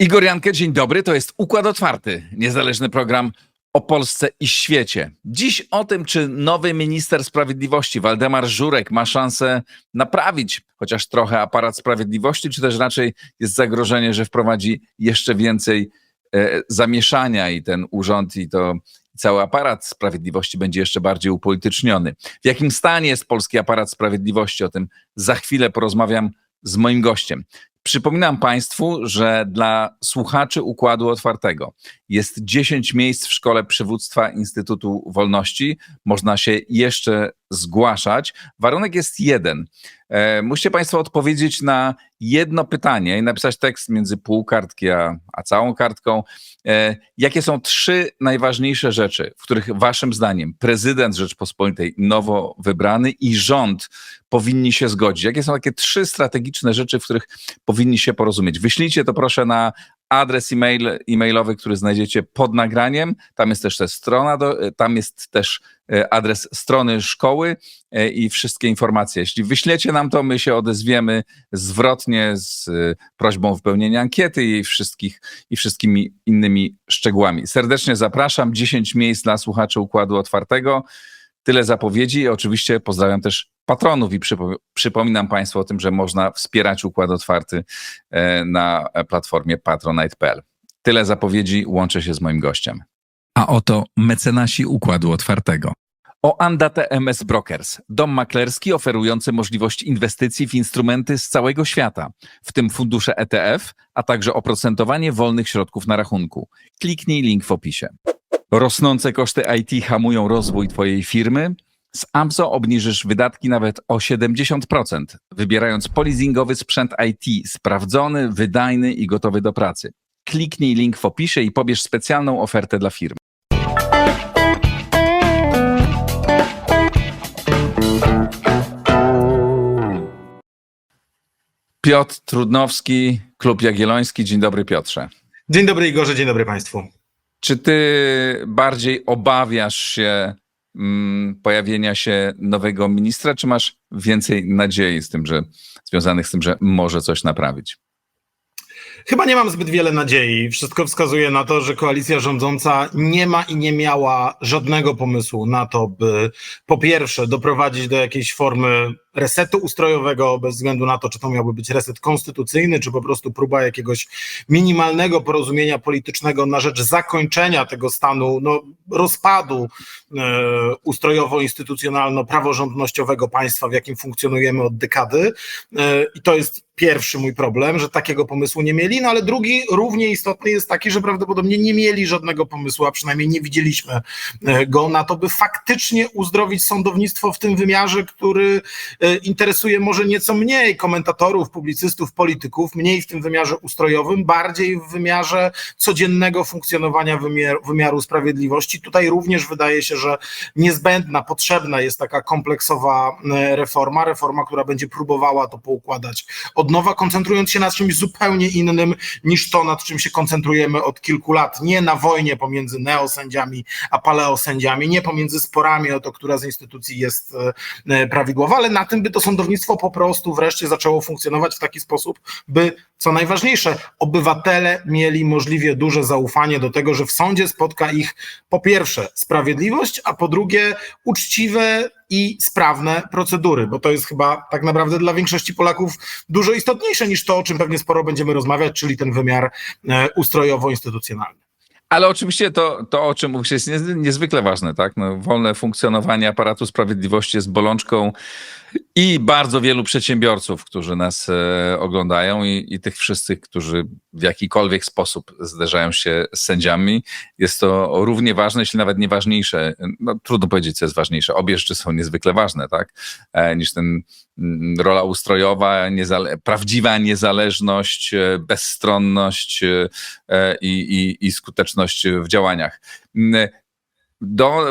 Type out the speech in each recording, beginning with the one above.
Igor Jankę, dzień dobry. To jest Układ Otwarty, niezależny program o Polsce i świecie. Dziś o tym, czy nowy minister sprawiedliwości Waldemar Żurek ma szansę naprawić chociaż trochę aparat sprawiedliwości, czy też raczej jest zagrożenie, że wprowadzi jeszcze więcej zamieszania i ten urząd i to cały aparat sprawiedliwości będzie jeszcze bardziej upolityczniony. W jakim stanie jest polski aparat sprawiedliwości? O tym za chwilę porozmawiam z moim gościem. Przypominam Państwu, że dla słuchaczy Układu Otwartego jest 10 miejsc w Szkole Przywództwa Instytutu Wolności. Można się jeszcze zgłaszać. Warunek jest jeden. Musicie Państwo odpowiedzieć na jedno pytanie i napisać tekst między pół kartki a całą kartką. Jakie są 3 najważniejsze rzeczy, w których Waszym zdaniem prezydent Rzeczpospolitej nowo wybrany i rząd powinni się zgodzić? Jakie są takie 3 strategiczne rzeczy, w których powinni się porozumieć? Wyślijcie to proszę na adres e-mailowy, który znajdziecie pod nagraniem. Tam jest też tam jest też adres strony szkoły i wszystkie informacje. Jeśli wyślecie nam to, my się odezwiemy zwrotnie z prośbą o wypełnienie ankiety i wszystkimi innymi szczegółami. Serdecznie zapraszam. 10 miejsc dla słuchaczy Układu Otwartego. Tyle zapowiedzi. Oczywiście pozdrawiam też patronów i przypominam Państwu o tym, że można wspierać Układ Otwarty na platformie patronite.pl. Tyle zapowiedzi, łączę się z moim gościem. A oto mecenasi Układu Otwartego. Oandate MS Brokers, dom maklerski oferujący możliwość inwestycji w instrumenty z całego świata, w tym fundusze ETF, a także oprocentowanie wolnych środków na rachunku. Kliknij link w opisie. Rosnące koszty IT hamują rozwój Twojej firmy? Z AMZO obniżysz wydatki nawet o 70%, wybierając polizingowy sprzęt IT, sprawdzony, wydajny i gotowy do pracy. Kliknij link w opisie i pobierz specjalną ofertę dla firm. Piotr Trudnowski, Klub Jagielloński. Dzień dobry, Piotrze. Dzień dobry, Igorze, dzień dobry Państwu. Czy ty bardziej obawiasz się pojawienia się nowego ministra, czy masz więcej nadziei związanych z tym, że może coś naprawić? Chyba nie mam zbyt wiele nadziei. Wszystko wskazuje na to, że koalicja rządząca nie ma i nie miała żadnego pomysłu na to, by po pierwsze doprowadzić do jakiejś formy resetu ustrojowego, bez względu na to, czy to miałby być reset konstytucyjny, czy po prostu próba jakiegoś minimalnego porozumienia politycznego na rzecz zakończenia tego stanu, rozpadu ustrojowo-instytucjonalno-praworządnościowego państwa, w jakim funkcjonujemy od dekady. I to jest pierwszy mój problem, że takiego pomysłu nie mieli, ale drugi, równie istotny jest taki, że prawdopodobnie nie mieli żadnego pomysłu, a przynajmniej nie widzieliśmy go na to, by faktycznie uzdrowić sądownictwo w tym wymiarze, który interesuje może nieco mniej komentatorów, publicystów, polityków, mniej w tym wymiarze ustrojowym, bardziej w wymiarze codziennego funkcjonowania wymiaru sprawiedliwości. Tutaj również wydaje się, że niezbędna, potrzebna jest taka kompleksowa reforma, która będzie próbowała to poukładać od nowa, koncentrując się na czymś zupełnie innym niż to, nad czym się koncentrujemy od kilku lat. Nie na wojnie pomiędzy neosędziami a paleosędziami, nie pomiędzy sporami o to, która z instytucji jest prawidłowa, ale na tym, by to sądownictwo po prostu wreszcie zaczęło funkcjonować w taki sposób, by, co najważniejsze, obywatele mieli możliwie duże zaufanie do tego, że w sądzie spotka ich po pierwsze sprawiedliwość, a po drugie uczciwe i sprawne procedury, bo to jest chyba tak naprawdę dla większości Polaków dużo istotniejsze niż to, o czym pewnie sporo będziemy rozmawiać, czyli ten wymiar ustrojowo-instytucjonalny. Ale oczywiście to o czym mówisz, jest niezwykle ważne, tak? Wolne funkcjonowanie aparatu sprawiedliwości jest bolączką i bardzo wielu przedsiębiorców, którzy nas oglądają i tych wszystkich, którzy w jakikolwiek sposób zderzają się z sędziami. Jest to równie ważne, jeśli nawet nie ważniejsze. Trudno powiedzieć, co jest ważniejsze. Obie rzeczy są niezwykle ważne, tak? Niż rola ustrojowa, prawdziwa niezależność, bezstronność i skuteczność w działaniach.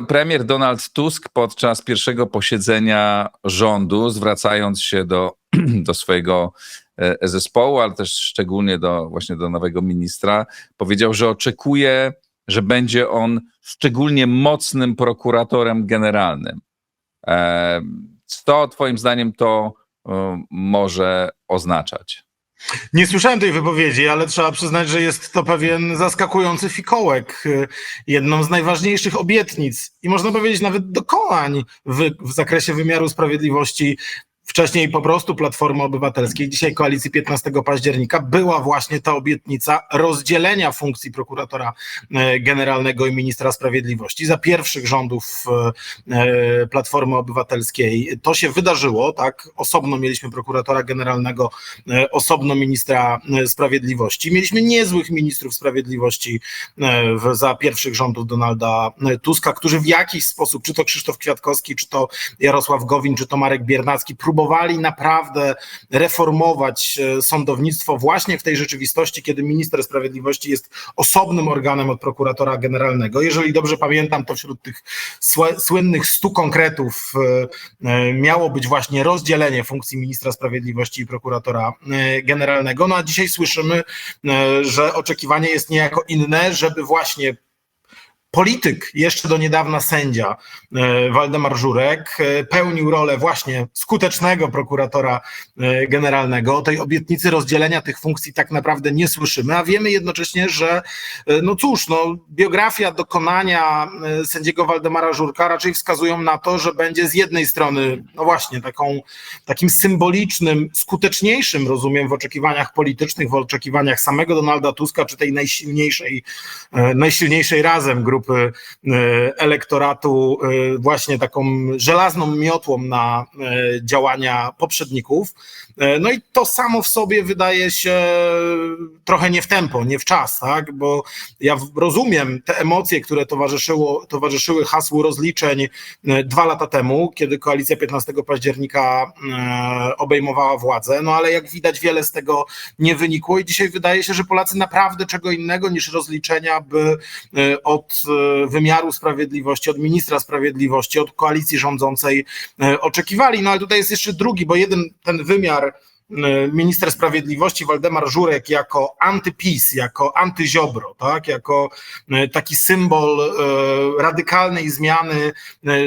Premier Donald Tusk podczas pierwszego posiedzenia rządu, zwracając się do swojego zespołu, ale też szczególnie właśnie do nowego ministra, powiedział, że oczekuje, że będzie on szczególnie mocnym prokuratorem generalnym. Co twoim zdaniem to może oznaczać? Nie słyszałem tej wypowiedzi, ale trzeba przyznać, że jest to pewien zaskakujący fikołek, jedną z najważniejszych obietnic i można powiedzieć nawet dokonań w zakresie wymiaru sprawiedliwości. Wcześniej po prostu Platformy Obywatelskiej, dzisiaj Koalicji 15 października była właśnie ta obietnica rozdzielenia funkcji prokuratora generalnego i ministra sprawiedliwości. Za pierwszych rządów Platformy Obywatelskiej to się wydarzyło, tak? Osobno mieliśmy prokuratora generalnego, osobno ministra sprawiedliwości. Mieliśmy niezłych ministrów sprawiedliwości za pierwszych rządów Donalda Tuska, którzy w jakiś sposób, czy to Krzysztof Kwiatkowski, czy to Jarosław Gowin, czy to Marek Biernacki, próbowali naprawdę reformować sądownictwo właśnie w tej rzeczywistości, kiedy minister sprawiedliwości jest osobnym organem od prokuratora generalnego. Jeżeli dobrze pamiętam, to wśród tych słynnych 100 konkretów miało być właśnie rozdzielenie funkcji ministra sprawiedliwości i prokuratora generalnego. No a dzisiaj słyszymy, że oczekiwanie jest niejako inne, żeby właśnie polityk, jeszcze do niedawna sędzia Waldemar Żurek pełnił rolę właśnie skutecznego prokuratora generalnego. O tej obietnicy rozdzielenia tych funkcji tak naprawdę nie słyszymy, a wiemy jednocześnie, że no cóż, biografia, dokonania sędziego Waldemara Żurka raczej wskazują na to, że będzie z jednej strony no właśnie takim symbolicznym, skuteczniejszym, rozumiem, w oczekiwaniach politycznych, w oczekiwaniach samego Donalda Tuska, czy tej najsilniejszej razem grupy elektoratu, właśnie taką żelazną miotłą na działania poprzedników. No i to samo w sobie wydaje się trochę nie w tempo, nie w czas, tak? Bo ja rozumiem te emocje, które towarzyszyły hasłu rozliczeń 2 lata temu, kiedy koalicja 15 października obejmowała władzę, no ale jak widać wiele z tego nie wynikło i dzisiaj wydaje się, że Polacy naprawdę czego innego niż rozliczenia by od wymiaru sprawiedliwości, od ministra sprawiedliwości, od koalicji rządzącej oczekiwali. No ale tutaj jest jeszcze drugi, bo ten wymiar, minister sprawiedliwości Waldemar Żurek jako antyPiS, jako antyziobro, tak? Jako taki symbol radykalnej zmiany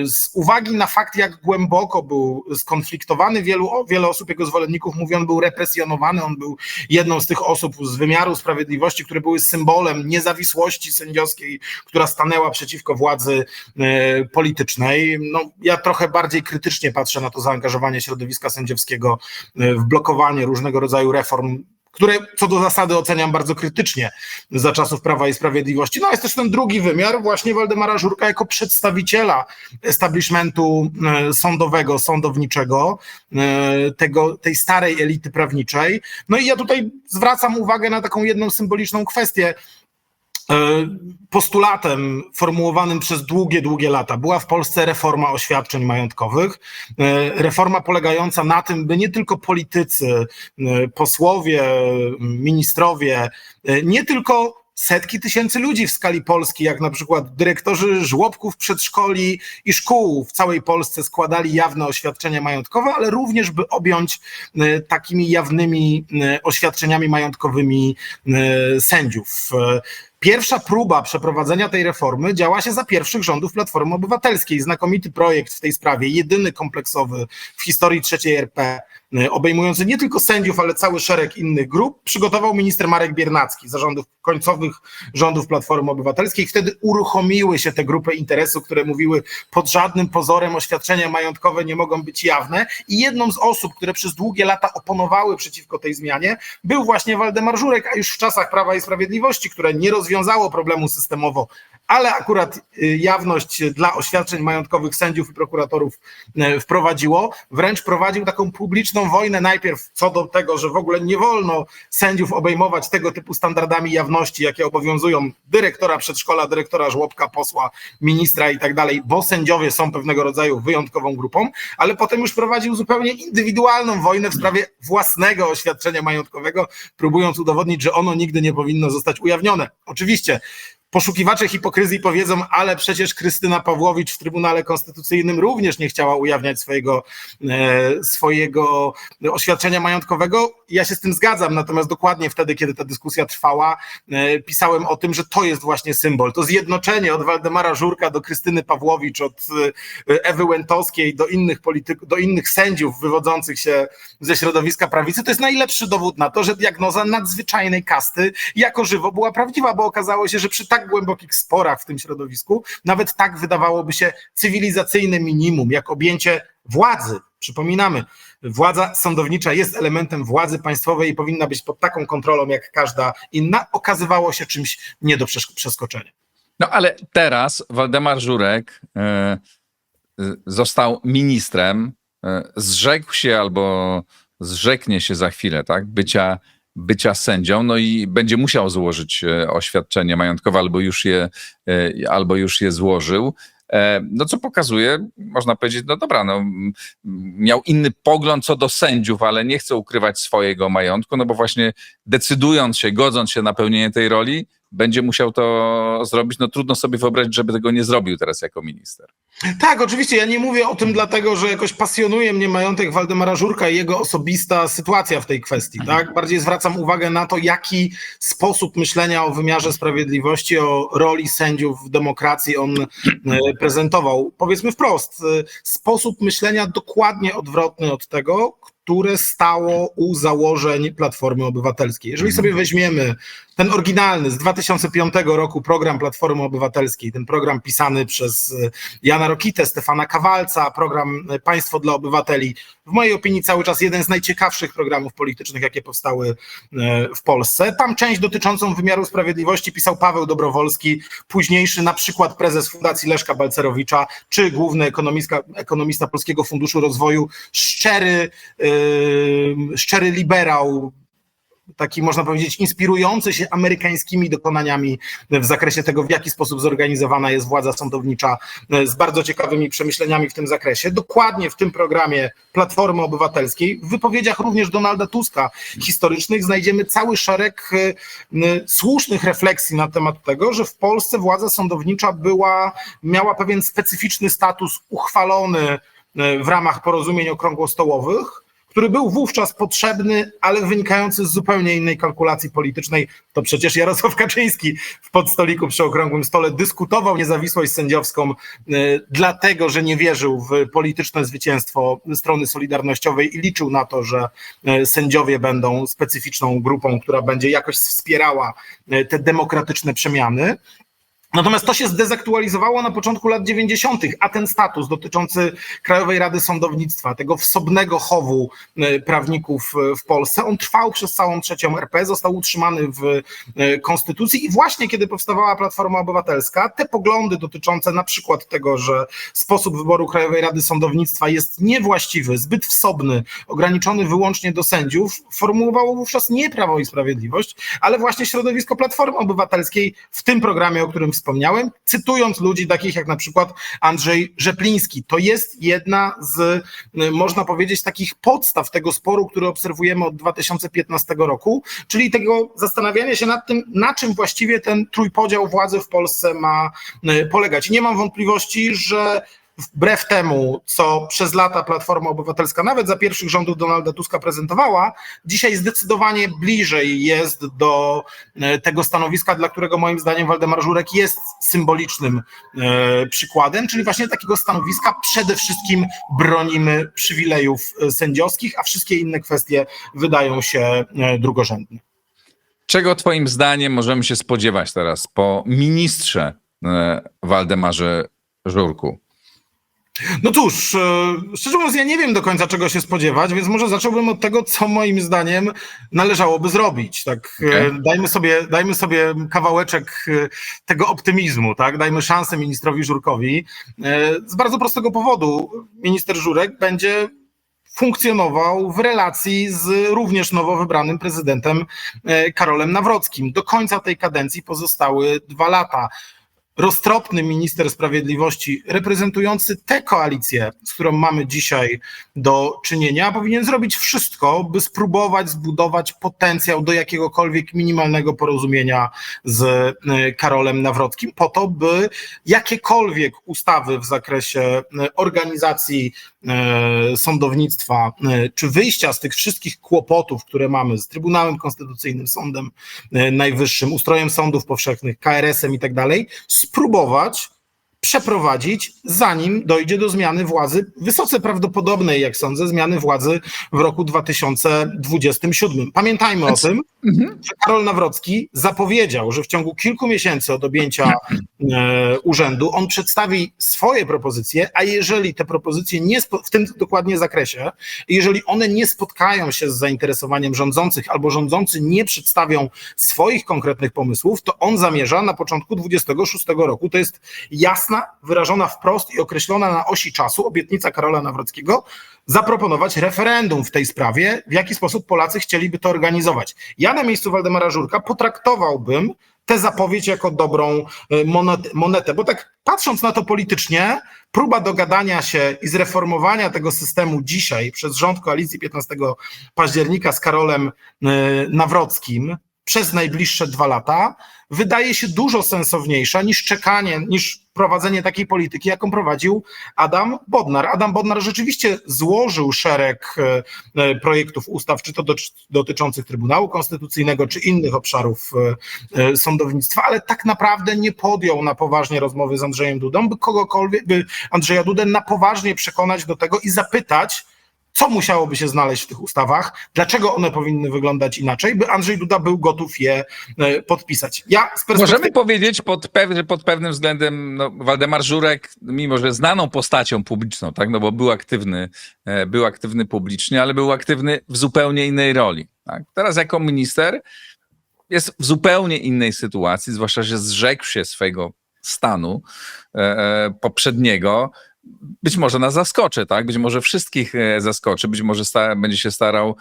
z uwagi na fakt, jak głęboko był skonfliktowany. Wiele osób, jego zwolenników mówi, on był represjonowany, on był jedną z tych osób z wymiaru sprawiedliwości, które były symbolem niezawisłości sędziowskiej, która stanęła przeciwko władzy politycznej. No, ja trochę bardziej krytycznie patrzę na to zaangażowanie środowiska sędziowskiego w blokowanie różnego rodzaju reform, które co do zasady oceniam bardzo krytycznie za czasów Prawa i Sprawiedliwości. No jest też ten drugi wymiar właśnie Waldemara Żurka jako przedstawiciela establishmentu sądowego, sądowniczego, tej starej elity prawniczej. No i ja tutaj zwracam uwagę na taką jedną symboliczną kwestię. Postulatem formułowanym przez długie lata była w Polsce reforma oświadczeń majątkowych. Reforma polegająca na tym, by nie tylko politycy, posłowie, ministrowie, nie tylko setki tysięcy ludzi w skali Polski, jak na przykład dyrektorzy żłobków, przedszkoli i szkół w całej Polsce składali jawne oświadczenia majątkowe, ale również by objąć takimi jawnymi oświadczeniami majątkowymi sędziów. Pierwsza próba przeprowadzenia tej reformy działa się za pierwszych rządów Platformy Obywatelskiej. Znakomity projekt w tej sprawie, jedyny kompleksowy w historii III RP, obejmujący nie tylko sędziów, ale cały szereg innych grup, przygotował minister Marek Biernacki za końcowych rządów Platformy Obywatelskiej. Wtedy uruchomiły się te grupy interesu, które mówiły, pod żadnym pozorem oświadczenia majątkowe nie mogą być jawne. I jedną z osób, które przez długie lata oponowały przeciwko tej zmianie, był właśnie Waldemar Żurek, a już w czasach Prawa i Sprawiedliwości, które nie rozwiązało problemu systemowo, ale akurat jawność dla oświadczeń majątkowych sędziów i prokuratorów wprowadziło, wręcz prowadził taką publiczną wojnę najpierw co do tego, że w ogóle nie wolno sędziów obejmować tego typu standardami jawności, jakie obowiązują dyrektora przedszkola, dyrektora żłobka, posła, ministra i tak dalej, bo sędziowie są pewnego rodzaju wyjątkową grupą, ale potem już prowadził zupełnie indywidualną wojnę w sprawie własnego oświadczenia majątkowego, próbując udowodnić, że ono nigdy nie powinno zostać ujawnione. Oczywiście poszukiwacze hipokryzji powiedzą, ale przecież Krystyna Pawłowicz w Trybunale Konstytucyjnym również nie chciała ujawniać swojego oświadczenia majątkowego. Ja się z tym zgadzam, natomiast dokładnie wtedy, kiedy ta dyskusja trwała, pisałem o tym, że to jest właśnie symbol. To zjednoczenie od Waldemara Żurka do Krystyny Pawłowicz, od Ewy Łętowskiej do innych sędziów wywodzących się ze środowiska prawicy, to jest najlepszy dowód na to, że diagnoza nadzwyczajnej kasty jako żywo była prawdziwa, bo okazało się, że przy tak głębokich sporach w tym środowisku nawet tak wydawałoby się cywilizacyjne minimum, jak objęcie władzy. Przypominamy, władza sądownicza jest elementem władzy państwowej i powinna być pod taką kontrolą jak każda inna. Okazywało się czymś nie do przeskoczenia. No ale teraz Waldemar Żurek został ministrem, zrzekł się albo zrzeknie się za chwilę, tak, bycia sędzią, no i będzie musiał złożyć oświadczenie majątkowe, albo już je złożył. No co pokazuje, można powiedzieć, no dobra, no, miał inny pogląd co do sędziów, ale nie chce ukrywać swojego majątku, no bo właśnie decydując się, godząc się na pełnienie tej roli, będzie musiał to zrobić. No trudno sobie wyobrazić, żeby tego nie zrobił teraz jako minister. Tak, oczywiście. Ja nie mówię o tym dlatego, że jakoś pasjonuje mnie majątek Waldemara Żurka i jego osobista sytuacja w tej kwestii. Tak? Bardziej zwracam uwagę na to, jaki sposób myślenia o wymiarze sprawiedliwości, o roli sędziów w demokracji on prezentował. Powiedzmy wprost, sposób myślenia dokładnie odwrotny od tego, które stało u założeń Platformy Obywatelskiej. Jeżeli sobie weźmiemy ten oryginalny z 2005 roku program Platformy Obywatelskiej, ten program pisany przez Jana Rokitę, Stefana Kawalca, program Państwo dla Obywateli, w mojej opinii cały czas jeden z najciekawszych programów politycznych, jakie powstały w Polsce. Tam część dotyczącą wymiaru sprawiedliwości pisał Paweł Dobrowolski, późniejszy na przykład prezes Fundacji Leszka Balcerowicza, czy główny ekonomista Polskiego Funduszu Rozwoju, szczery liberał, taki można powiedzieć inspirujący się amerykańskimi dokonaniami w zakresie tego, w jaki sposób zorganizowana jest władza sądownicza, z bardzo ciekawymi przemyśleniami w tym zakresie. Dokładnie w tym programie Platformy Obywatelskiej, w wypowiedziach również Donalda Tuska historycznych znajdziemy cały szereg słusznych refleksji na temat tego, że w Polsce władza sądownicza miała pewien specyficzny status uchwalony w ramach porozumień okrągłostołowych, który był wówczas potrzebny, ale wynikający z zupełnie innej kalkulacji politycznej. To przecież Jarosław Kaczyński w podstoliku przy okrągłym stole dyskutował niezawisłość sędziowską dlatego, że nie wierzył w polityczne zwycięstwo strony solidarnościowej i liczył na to, że sędziowie będą specyficzną grupą, która będzie jakoś wspierała te demokratyczne przemiany. Natomiast to się zdezaktualizowało na początku lat 90., a ten status dotyczący Krajowej Rady Sądownictwa, tego wsobnego chowu prawników w Polsce, on trwał przez całą III RP, został utrzymany w Konstytucji i właśnie kiedy powstawała Platforma Obywatelska, te poglądy dotyczące na przykład tego, że sposób wyboru Krajowej Rady Sądownictwa jest niewłaściwy, zbyt wsobny, ograniczony wyłącznie do sędziów, formułowało wówczas nie Prawo i Sprawiedliwość, ale właśnie środowisko Platformy Obywatelskiej w tym programie, o którym wspomniałem, cytując ludzi takich jak na przykład Andrzej Rzepliński. To jest jedna z, można powiedzieć, takich podstaw tego sporu, który obserwujemy od 2015 roku, czyli tego zastanawiania się nad tym, na czym właściwie ten trójpodział władzy w Polsce ma polegać. I nie mam wątpliwości, że wbrew temu, co przez lata Platforma Obywatelska, nawet za pierwszych rządów Donalda Tuska prezentowała, dzisiaj zdecydowanie bliżej jest do tego stanowiska, dla którego moim zdaniem Waldemar Żurek jest symbolicznym przykładem, czyli właśnie takiego stanowiska przede wszystkim bronimy przywilejów sędziowskich, a wszystkie inne kwestie wydają się drugorzędne. Czego twoim zdaniem możemy się spodziewać teraz po ministrze Waldemarze Żurku? No cóż, szczerze mówiąc, ja nie wiem do końca, czego się spodziewać, więc może zacząłbym od tego, co moim zdaniem należałoby zrobić. Tak, dajmy sobie kawałeczek tego optymizmu, tak? Dajmy szansę ministrowi Żurkowi. Z bardzo prostego powodu minister Żurek będzie funkcjonował w relacji z również nowo wybranym prezydentem Karolem Nawrockim. Do końca tej kadencji pozostały 2 lata. roztropny minister sprawiedliwości reprezentujący tę koalicję, z którą mamy dzisiaj do czynienia, powinien zrobić wszystko, by spróbować zbudować potencjał do jakiegokolwiek minimalnego porozumienia z Karolem Nawrockim, po to, by jakiekolwiek ustawy w zakresie organizacji sądownictwa, czy wyjścia z tych wszystkich kłopotów, które mamy z Trybunałem Konstytucyjnym, Sądem Najwyższym, ustrojem sądów powszechnych, KRS-em i tak dalej, spróbować przeprowadzić, zanim dojdzie do zmiany władzy, wysoce prawdopodobnej, jak sądzę, zmiany władzy w roku 2027. Pamiętajmy o tym, że Karol Nawrocki zapowiedział, że w ciągu kilku miesięcy od objęcia urzędu on przedstawi swoje propozycje, a jeżeli te propozycje w tym dokładnie zakresie, jeżeli one nie spotkają się z zainteresowaniem rządzących albo rządzący nie przedstawią swoich konkretnych pomysłów, to on zamierza na początku 2026 roku, to jest jasna, wyrażona wprost i określona na osi czasu obietnica Karola Nawrockiego, zaproponować referendum w tej sprawie, w jaki sposób Polacy chcieliby to organizować. Ja na miejscu Waldemara Żurka potraktowałbym tę zapowiedź jako dobrą monetę, bo tak patrząc na to politycznie, próba dogadania się i zreformowania tego systemu dzisiaj przez rząd koalicji 15 października z Karolem Nawrockim przez najbliższe 2 lata wydaje się dużo sensowniejsza niż prowadzenie takiej polityki, jaką prowadził Adam Bodnar. Adam Bodnar rzeczywiście złożył szereg projektów ustaw, czy to dotyczących Trybunału Konstytucyjnego, czy innych obszarów sądownictwa, ale tak naprawdę nie podjął na poważnie rozmowy z Andrzejem Dudą, by Andrzeja Dudę na poważnie przekonać do tego i zapytać, co musiałoby się znaleźć w tych ustawach, dlaczego one powinny wyglądać inaczej, by Andrzej Duda był gotów je podpisać. Możemy powiedzieć, że pod pewnym względem Waldemar Żurek, mimo że znaną postacią publiczną, tak, no bo był aktywny publicznie, ale był aktywny w zupełnie innej roli. Tak? Teraz jako minister jest w zupełnie innej sytuacji, zwłaszcza, że zrzekł się swojego stanu poprzedniego. Być może nas zaskoczy, tak? Być może wszystkich zaskoczy, być może będzie się starał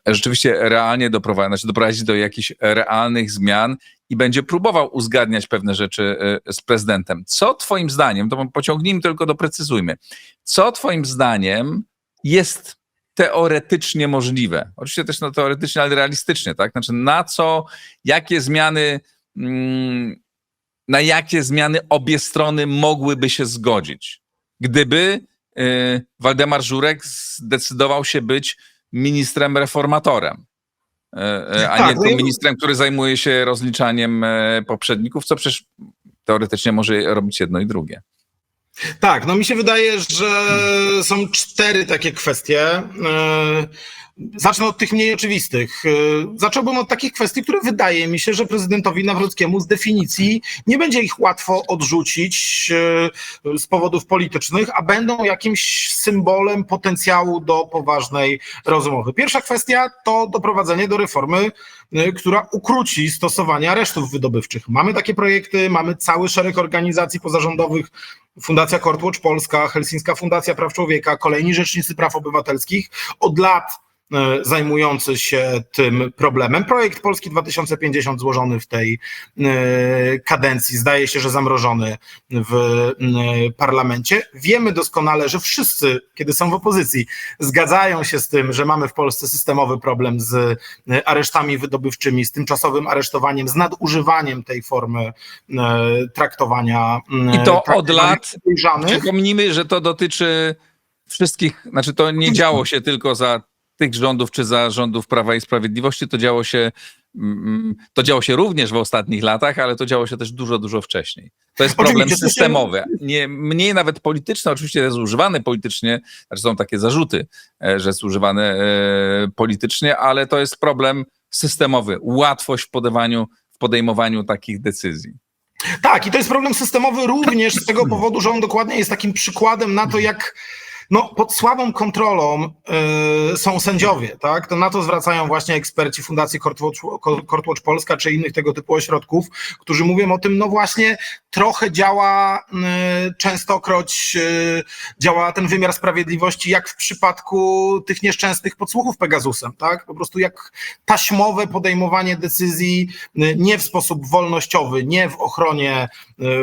rzeczywiście realnie doprowadzić do jakichś realnych zmian i będzie próbował uzgadniać pewne rzeczy z prezydentem. Co twoim zdaniem, to pociągnijmy, tylko doprecyzujmy, co twoim zdaniem jest teoretycznie możliwe? Oczywiście też teoretycznie, ale realistycznie, tak? Znaczy na jakie zmiany obie strony mogłyby się zgodzić, gdyby Waldemar Żurek zdecydował się być ministrem reformatorem, a nie tym ministrem, który zajmuje się rozliczaniem poprzedników, co przecież teoretycznie może robić jedno i drugie. Tak, no mi się wydaje, że są 4 takie kwestie. Zacznę od tych mniej oczywistych. Zacząłbym od takich kwestii, które wydaje mi się, że prezydentowi Nawrockiemu z definicji nie będzie ich łatwo odrzucić z powodów politycznych, a będą jakimś symbolem potencjału do poważnej rozmowy. Pierwsza kwestia to doprowadzenie do reformy, która ukróci stosowanie aresztów wydobywczych. Mamy takie projekty, mamy cały szereg organizacji pozarządowych, Fundacja Courtwatch Polska, Helsińska Fundacja Praw Człowieka, kolejni rzecznicy praw obywatelskich, od lat zajmujący się tym problemem. Projekt Polski 2050 złożony w tej kadencji, zdaje się, że zamrożony w parlamencie. Wiemy doskonale, że wszyscy, kiedy są w opozycji, zgadzają się z tym, że mamy w Polsce systemowy problem z aresztami wydobywczymi, z tymczasowym aresztowaniem, z nadużywaniem tej formy traktowania. I to od lat, przypomnijmy, że to dotyczy wszystkich, znaczy to nie działo się tylko za tych rządów czy za rządów Prawa i Sprawiedliwości, to działo się również w ostatnich latach, ale to działo się też dużo, dużo wcześniej. To jest problem systemowy. Nie, mniej nawet polityczny, oczywiście jest używany politycznie, znaczy są takie zarzuty, że jest używany politycznie, ale to jest problem systemowy. Łatwość w podejmowaniu takich decyzji. Tak, i to jest problem systemowy również z tego powodu, że on dokładnie jest takim przykładem na to, jak No, pod słabą kontrolą są sędziowie, tak? To na to zwracają właśnie eksperci Fundacji Courtwatch Polska czy innych tego typu ośrodków, którzy mówią o tym, no właśnie trochę działa częstokroć działa ten wymiar sprawiedliwości jak w przypadku tych nieszczęsnych podsłuchów Pegasusem, tak? Po prostu jak taśmowe podejmowanie decyzji nie w sposób wolnościowy, nie w ochronie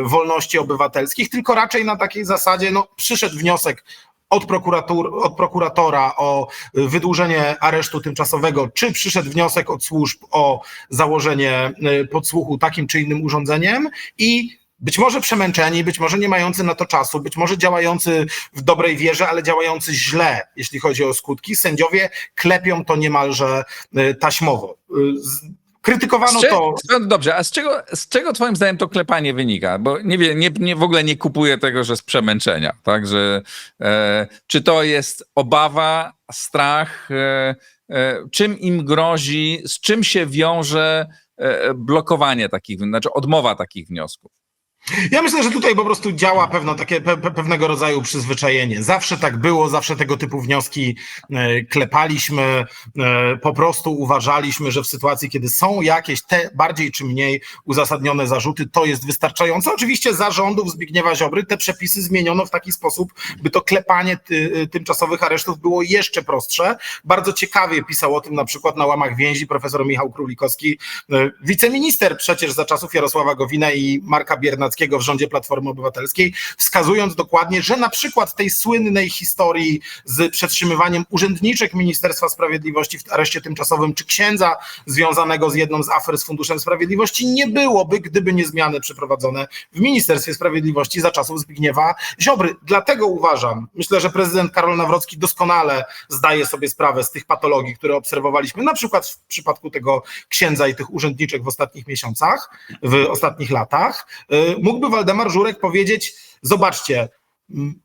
wolności obywatelskich, tylko raczej na takiej zasadzie, no przyszedł wniosek od prokuratora o wydłużenie aresztu tymczasowego, czy przyszedł wniosek od służb o założenie podsłuchu takim czy innym urządzeniem i być może przemęczeni, być może nie mający na to czasu, być może działający w dobrej wierze, ale działający źle, jeśli chodzi o skutki, sędziowie klepią to niemalże taśmowo. Krytykowano to. Dobrze, a z czego twoim zdaniem to klepanie wynika? Bo w ogóle nie kupuję tego, że z przemęczenia. Tak? Czy to jest obawa, strach? Czym im grozi? Z czym się wiąże blokowanie takich, znaczy odmowa takich wniosków? Ja myślę, że tutaj po prostu działa pewnego rodzaju przyzwyczajenie. Zawsze tak było, zawsze tego typu wnioski klepaliśmy, po prostu uważaliśmy, że w sytuacji, kiedy są jakieś te bardziej czy mniej uzasadnione zarzuty, to jest wystarczające. Oczywiście za rządów Zbigniewa Ziobry te przepisy zmieniono w taki sposób, by to klepanie tymczasowych aresztów było jeszcze prostsze. Bardzo ciekawie pisał o tym na przykład na łamach więzi profesor Michał Królikowski, wiceminister przecież za czasów Jarosława Gowina i Marka Biernackiego w rządzie Platformy Obywatelskiej, wskazując dokładnie, że na przykład tej słynnej historii z przetrzymywaniem urzędniczek Ministerstwa Sprawiedliwości w areszcie tymczasowym, czy księdza związanego z jedną z afer z Funduszem Sprawiedliwości nie byłoby, gdyby nie zmiany przeprowadzone w Ministerstwie Sprawiedliwości za czasów Zbigniewa Ziobry. Dlatego uważam, myślę, że prezydent Karol Nawrocki doskonale zdaje sobie sprawę z tych patologii, które obserwowaliśmy, na przykład w przypadku tego księdza i tych urzędniczek w ostatnich miesiącach, w ostatnich latach. Mógłby Waldemar Żurek powiedzieć, zobaczcie,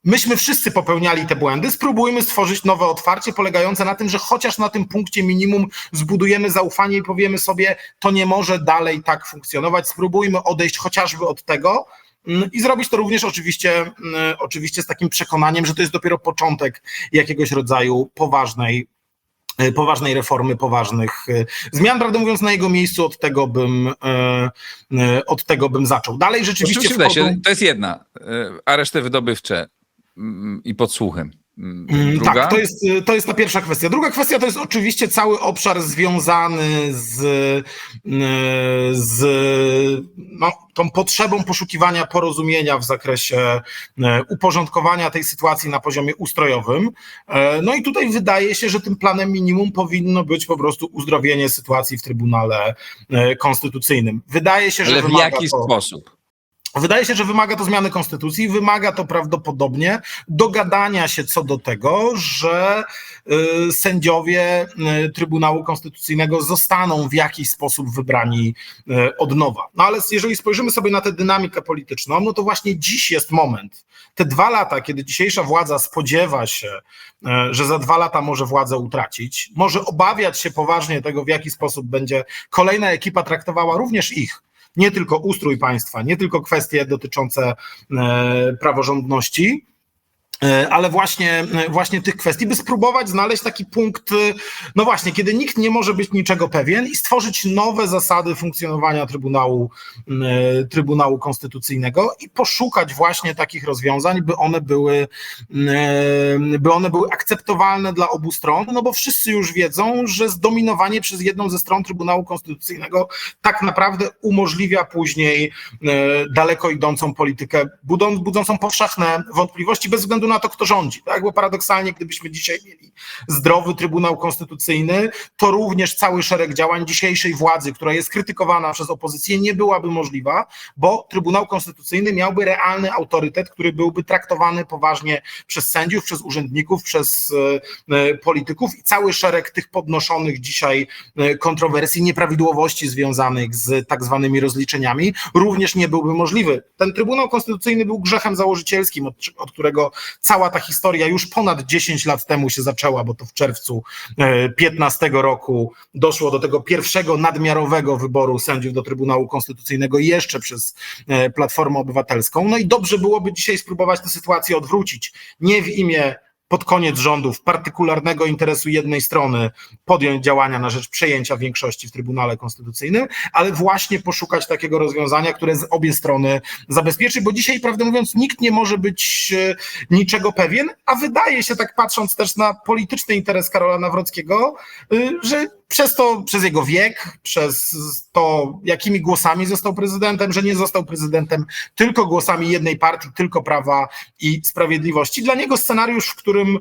myśmy wszyscy popełniali te błędy, spróbujmy stworzyć nowe otwarcie polegające na tym, że chociaż na tym punkcie minimum zbudujemy zaufanie i powiemy sobie, to nie może dalej tak funkcjonować, spróbujmy odejść chociażby od tego i zrobić to również oczywiście z takim przekonaniem, że to jest dopiero początek jakiegoś rodzaju poważnej reformy, poważnych zmian. Prawdę mówiąc, na jego miejscu od tego bym zaczął. Dalej rzeczywiście to jest jedna. Areszty wydobywcze i podsłuchy. Druga? Tak, to jest ta pierwsza kwestia. Druga kwestia to jest oczywiście cały obszar związany z tą potrzebą poszukiwania porozumienia w zakresie uporządkowania tej sytuacji na poziomie ustrojowym. No i tutaj wydaje się, że tym planem minimum powinno być po prostu uzdrowienie sytuacji w Trybunale Konstytucyjnym. Wydaje się, że ale w jaki sposób? Wydaje się, że wymaga to zmiany konstytucji, wymaga to prawdopodobnie dogadania się co do tego, że sędziowie Trybunału Konstytucyjnego zostaną w jakiś sposób wybrani od nowa. No ale jeżeli spojrzymy sobie na tę dynamikę polityczną, no to właśnie dziś jest moment. Te 2 lata, kiedy dzisiejsza władza spodziewa się, że za 2 lata może władzę utracić, może obawiać się poważnie tego, w jaki sposób będzie kolejna ekipa traktowała również ich, nie tylko ustrój państwa, nie tylko kwestie dotyczące praworządności, ale właśnie tych kwestii, by spróbować znaleźć taki punkt, no właśnie, kiedy nikt nie może być niczego pewien i stworzyć nowe zasady funkcjonowania Trybunału Konstytucyjnego i poszukać właśnie takich rozwiązań, by one były akceptowalne dla obu stron, no bo wszyscy już wiedzą, że zdominowanie przez jedną ze stron Trybunału Konstytucyjnego tak naprawdę umożliwia później daleko idącą politykę, budzącą powszechne wątpliwości bez względu na to, kto rządzi, tak? Bo paradoksalnie, gdybyśmy dzisiaj mieli zdrowy Trybunał Konstytucyjny, to również cały szereg działań dzisiejszej władzy, która jest krytykowana przez opozycję, nie byłaby możliwa, bo Trybunał Konstytucyjny miałby realny autorytet, który byłby traktowany poważnie przez sędziów, przez urzędników, przez polityków i cały szereg tych podnoszonych dzisiaj kontrowersji, nieprawidłowości związanych z tak zwanymi rozliczeniami również nie byłby możliwy. Ten Trybunał Konstytucyjny był grzechem założycielskim, od którego cała ta historia już ponad 10 lat temu się zaczęła, bo to w czerwcu 2015 roku doszło do tego pierwszego nadmiarowego wyboru sędziów do Trybunału Konstytucyjnego jeszcze przez Platformę Obywatelską. No i dobrze byłoby dzisiaj spróbować tę sytuację odwrócić. Nie w imię pod koniec rządów partykularnego interesu jednej strony podjąć działania na rzecz przejęcia większości w Trybunale Konstytucyjnym, ale właśnie poszukać takiego rozwiązania, które z obie strony zabezpieczy, bo dzisiaj, prawdę mówiąc, nikt nie może być niczego pewien, a wydaje się, tak patrząc też na polityczny interes Karola Nawrockiego, że przez jego wiek, przez to, jakimi głosami został prezydentem, że nie został prezydentem tylko głosami jednej partii, tylko Prawa i Sprawiedliwości. Dla niego scenariusz, w którym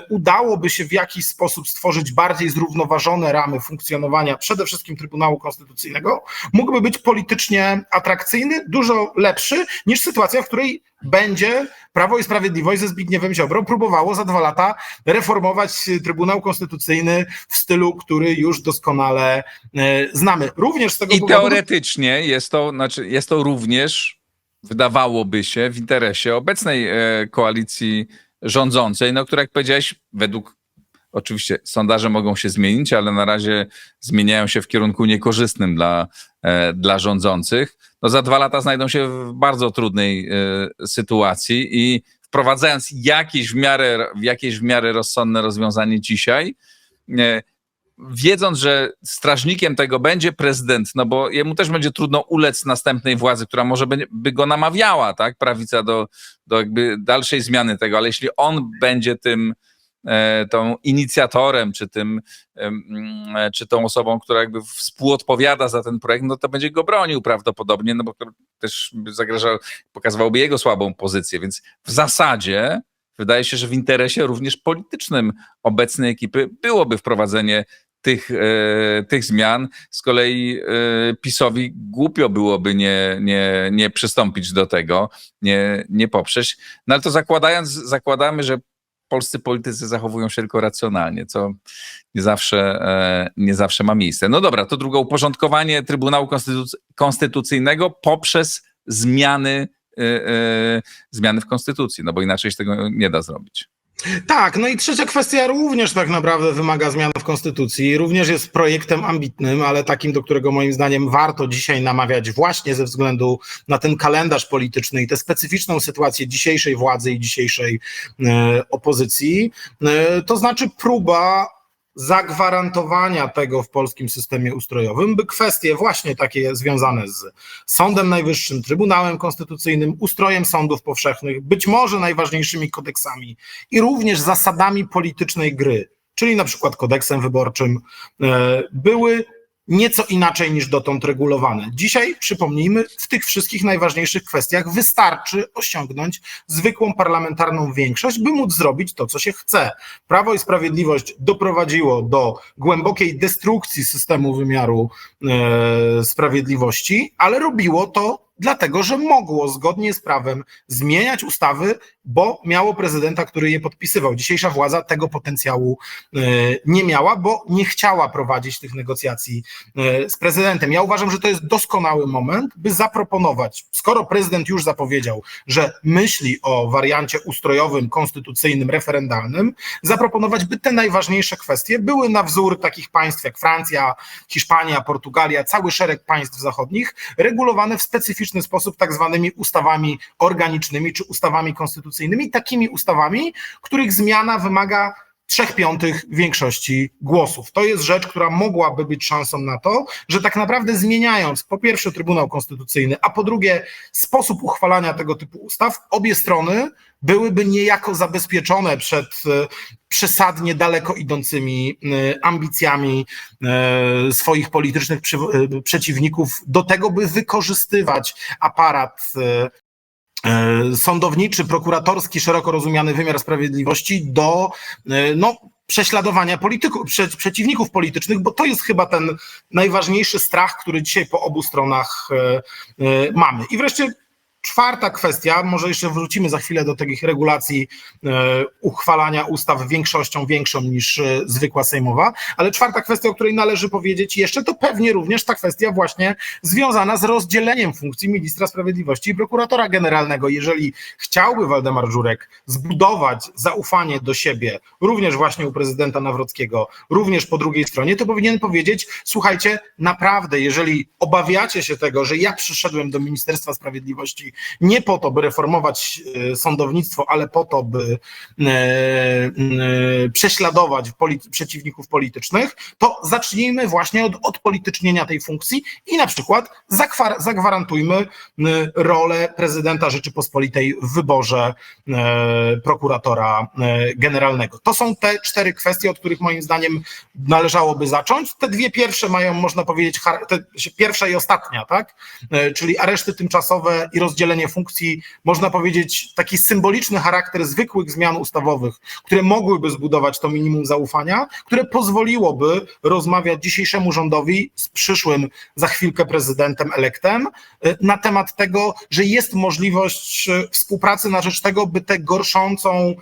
udałoby się w jakiś sposób stworzyć bardziej zrównoważone ramy funkcjonowania przede wszystkim Trybunału Konstytucyjnego, mógłby być politycznie atrakcyjny, dużo lepszy niż sytuacja, w której będzie Prawo i Sprawiedliwość ze Zbigniewem Ziobrą próbowało za 2 lata reformować Trybunał Konstytucyjny w stylu, który już doskonale znamy. Również z tego I powodu... teoretycznie jest to również, wydawałoby się, w interesie obecnej koalicji rządzącej, no, która, jak powiedziałeś, według, oczywiście sondaże mogą się zmienić, ale na razie zmieniają się w kierunku niekorzystnym dla rządzących. No, za 2 lata znajdą się w bardzo trudnej sytuacji i wprowadzając jakieś w miarę rozsądne rozwiązanie dzisiaj, wiedząc, że strażnikiem tego będzie prezydent, no bo jemu też będzie trudno ulec następnej władzy, która może by go namawiała, tak, prawica do jakby dalszej zmiany tego, ale jeśli on będzie tą inicjatorem, czy tą osobą, która jakby współodpowiada za ten projekt, no to będzie go bronił prawdopodobnie, no bo to też pokazywałoby jego słabą pozycję, więc w zasadzie wydaje się, że w interesie również politycznym obecnej ekipy byłoby wprowadzenie tych zmian. Z kolei PiS-owi głupio byłoby nie przystąpić do tego, nie poprzeć. No ale to zakładamy, że polscy politycy zachowują się tylko racjonalnie, co nie zawsze ma miejsce. No dobra, to drugie, uporządkowanie Trybunału Konstytucyjnego poprzez zmiany w Konstytucji, no bo inaczej się tego nie da zrobić. Tak, no i trzecia kwestia również tak naprawdę wymaga zmian w Konstytucji. Również jest projektem ambitnym, ale takim, do którego moim zdaniem warto dzisiaj namawiać właśnie ze względu na ten kalendarz polityczny i tę specyficzną sytuację dzisiejszej władzy i dzisiejszej opozycji. To znaczy próba zagwarantowania tego w polskim systemie ustrojowym, by kwestie właśnie takie związane z Sądem Najwyższym, Trybunałem Konstytucyjnym, ustrojem sądów powszechnych, być może najważniejszymi kodeksami i również zasadami politycznej gry, czyli na przykład kodeksem wyborczym, były nieco inaczej niż dotąd regulowane. Dzisiaj, przypomnijmy, w tych wszystkich najważniejszych kwestiach wystarczy osiągnąć zwykłą parlamentarną większość, by móc zrobić to, co się chce. Prawo i Sprawiedliwość doprowadziło do głębokiej destrukcji systemu wymiaru sprawiedliwości, ale robiło to dlatego, że mogło zgodnie z prawem zmieniać ustawy, bo miało prezydenta, który je podpisywał. Dzisiejsza władza tego potencjału nie miała, bo nie chciała prowadzić tych negocjacji z prezydentem. Ja uważam, że to jest doskonały moment, by zaproponować, skoro prezydent już zapowiedział, że myśli o wariancie ustrojowym, konstytucyjnym, referendalnym, zaproponować, by te najważniejsze kwestie były na wzór takich państw jak Francja, Hiszpania, Portugalia, cały szereg państw zachodnich, regulowane w specyficzny sposób tak zwanymi ustawami organicznymi czy ustawami konstytucyjnymi, takimi ustawami, których zmiana wymaga 3/5 większości głosów. To jest rzecz, która mogłaby być szansą na to, że tak naprawdę zmieniając po pierwsze Trybunał Konstytucyjny, a po drugie sposób uchwalania tego typu ustaw, obie strony byłyby niejako zabezpieczone przed przesadnie daleko idącymi ambicjami swoich politycznych przeciwników do tego, by wykorzystywać aparat sądowniczy, prokuratorski, szeroko rozumiany wymiar sprawiedliwości do prześladowania przeciwników politycznych, bo to jest chyba ten najważniejszy strach, który dzisiaj po obu stronach mamy. I wreszcie czwarta kwestia, może jeszcze wrócimy za chwilę do takich regulacji uchwalania ustaw większością większą niż zwykła sejmowa, ale czwarta kwestia, o której należy powiedzieć jeszcze, to pewnie również ta kwestia właśnie związana z rozdzieleniem funkcji ministra sprawiedliwości i prokuratora generalnego. Jeżeli chciałby Waldemar Żurek zbudować zaufanie do siebie, również właśnie u prezydenta Nawrockiego, również po drugiej stronie, to powinien powiedzieć: słuchajcie, naprawdę, jeżeli obawiacie się tego, że ja przyszedłem do Ministerstwa Sprawiedliwości nie po to, by reformować sądownictwo, ale po to, by prześladować przeciwników politycznych, to zacznijmy właśnie od odpolitycznienia tej funkcji i na przykład zagwarantujmy rolę prezydenta Rzeczypospolitej w wyborze prokuratora generalnego. To są te 4 kwestie, od których moim zdaniem należałoby zacząć. Te 2 pierwsze mają, można powiedzieć, pierwsza i ostatnia, tak? Czyli areszty tymczasowe i rozdzielenie funkcji, można powiedzieć, taki symboliczny charakter zwykłych zmian ustawowych, które mogłyby zbudować to minimum zaufania, które pozwoliłoby rozmawiać dzisiejszemu rządowi z przyszłym za chwilkę prezydentem elektem na temat tego, że jest możliwość współpracy na rzecz tego, by tę gorszącą,